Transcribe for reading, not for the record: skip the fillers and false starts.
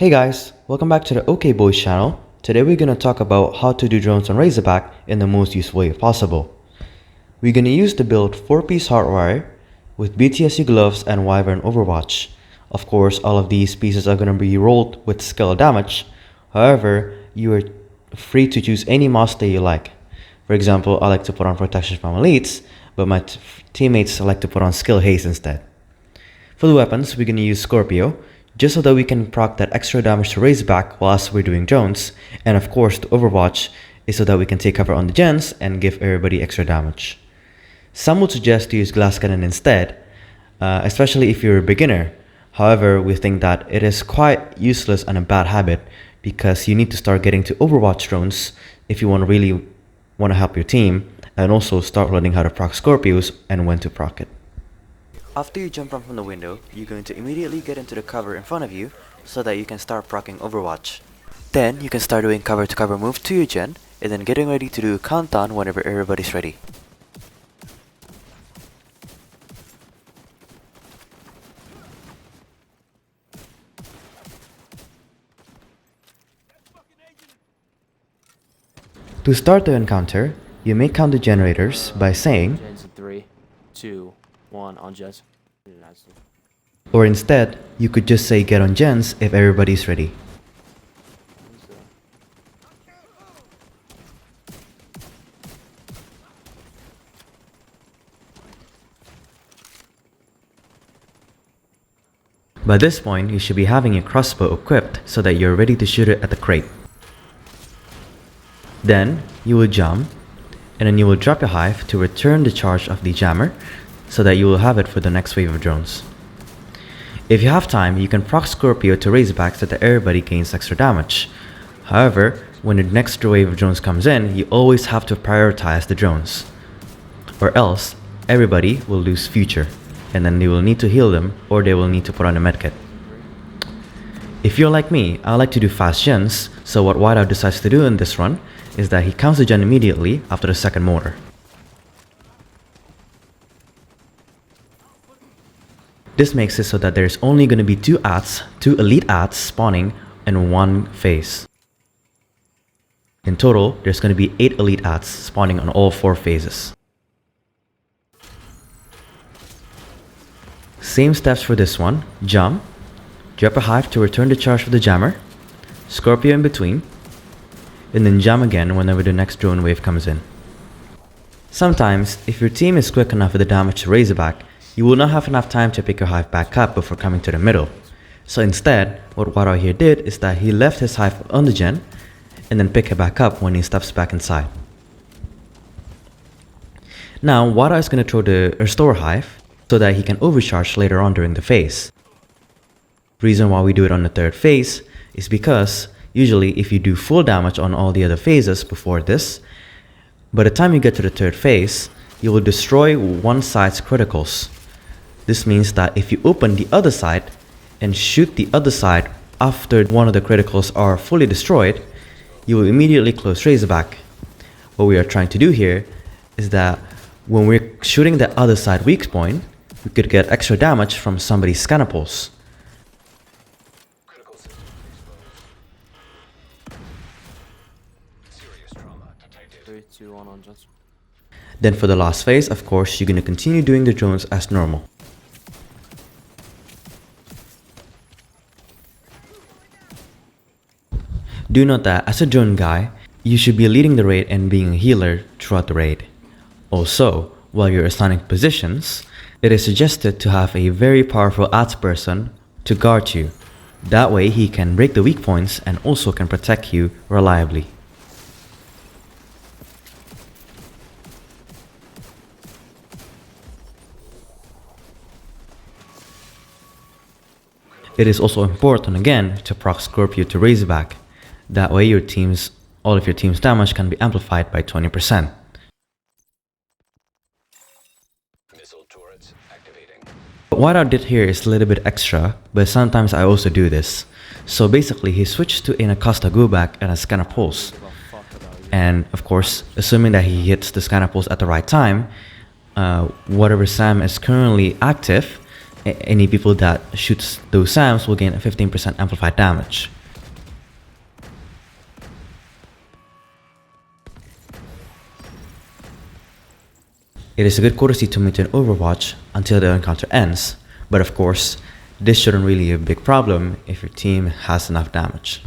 Hey guys, welcome back to the OK Boys channel. Today we're going to talk about how to do drones on Razorback in the most useful way possible. We're going to use the build 4-piece hardwire with BTSU gloves and Wyvern Overwatch. Of course, all of these pieces are going to be rolled with skill damage. However, you are free to choose any mouse that you like. For example, I like to put on protection from elites, but my teammates like to put on skill haste instead. For the weapons, we're going to use Scorpio, just so that we can proc that extra damage to Razorback whilst we're doing drones, and of course the Overwatch is so that we can take cover on the gens and give everybody extra damage. Some would suggest to use Glass Cannon instead, especially if you're a beginner. However, we think that it is quite useless and a bad habit because you need to start getting to Overwatch drones if you really want to help your team, and also start learning how to proc Scorpios and when to proc it. After you jump from the window, you're going to immediately get into the cover in front of you so that you can start proccing Overwatch. Then you can start doing cover to cover moves to your gen and then getting ready to do a countdown whenever everybody's ready. To start the encounter, you may count the generators by saying, Gens in 3, 2, 1 on Jets. or instead, you could just say get on gens if everybody's ready. By this point, you should be having your crossbow equipped so that you're ready to shoot it at the crate. Then, you will jump, and then you will drop your hive to return the charge of the jammer so that you will have it for the next wave of drones. If you have time, you can proc Scorpio to Razorback so that everybody gains extra damage. However, when the next wave of drones comes in, you always have to prioritize the drones. Or else, everybody will lose future, and then they will need to heal them or they will need to put on a medkit. If you're like me, I like to do fast gens, so what Whiteout decides to do in this run is that he counts the gen immediately after the second mortar. This makes it so that there's only going to be two elite ads spawning in one phase. In total, there's going to be 8 elite ads spawning on all 4 phases. Same steps for this one: jump, drop a hive to return the charge for the jammer, Scorpio in between, and then jump again whenever the next drone wave comes in. Sometimes, if your team is quick enough with the damage to Razorback, you will not have enough time to pick your hive back up before coming to the middle. So instead, what Whiteout here did is that he left his hive on the gen and then pick it back up when he steps back inside. Now, Whiteout is going to throw the restore hive so that he can overcharge later on during the phase. Reason why we do it on the third phase is because usually if you do full damage on all the other phases before this, by the time you get to the third phase, you will destroy one side's criticals. This means that if you open the other side and shoot the other side after one of the criticals are fully destroyed, you will immediately close Razorback. What we are trying to do here is that when we're shooting the other side weak point, we could get extra damage from somebody's scanner pulse. Three, two, one on Jets. Then for the last phase, of course, you're going to continue doing the drones as normal. Do note that as a drone guy, you should be leading the raid and being a healer throughout the raid. Also, while you're assigning positions, it is suggested to have a very powerful ads person to guard you. That way he can break the weak points and also can protect you reliably. It is also important again to proc Scorpio to Razorback. That way all of your team's damage can be amplified by 20%. Missile turrets activating. What Whiteout did here is a little bit extra, but sometimes I also do this. So basically he switched to an Acosta go back and a scanner pulse. And of course, assuming that he hits the scanner pulse at the right time, whatever SAM is currently active, Any people that shoots those SAMs will gain a 15% amplified damage. It is a good courtesy to maintain Overwatch until the encounter ends, but of course, this shouldn't really be a big problem if your team has enough damage.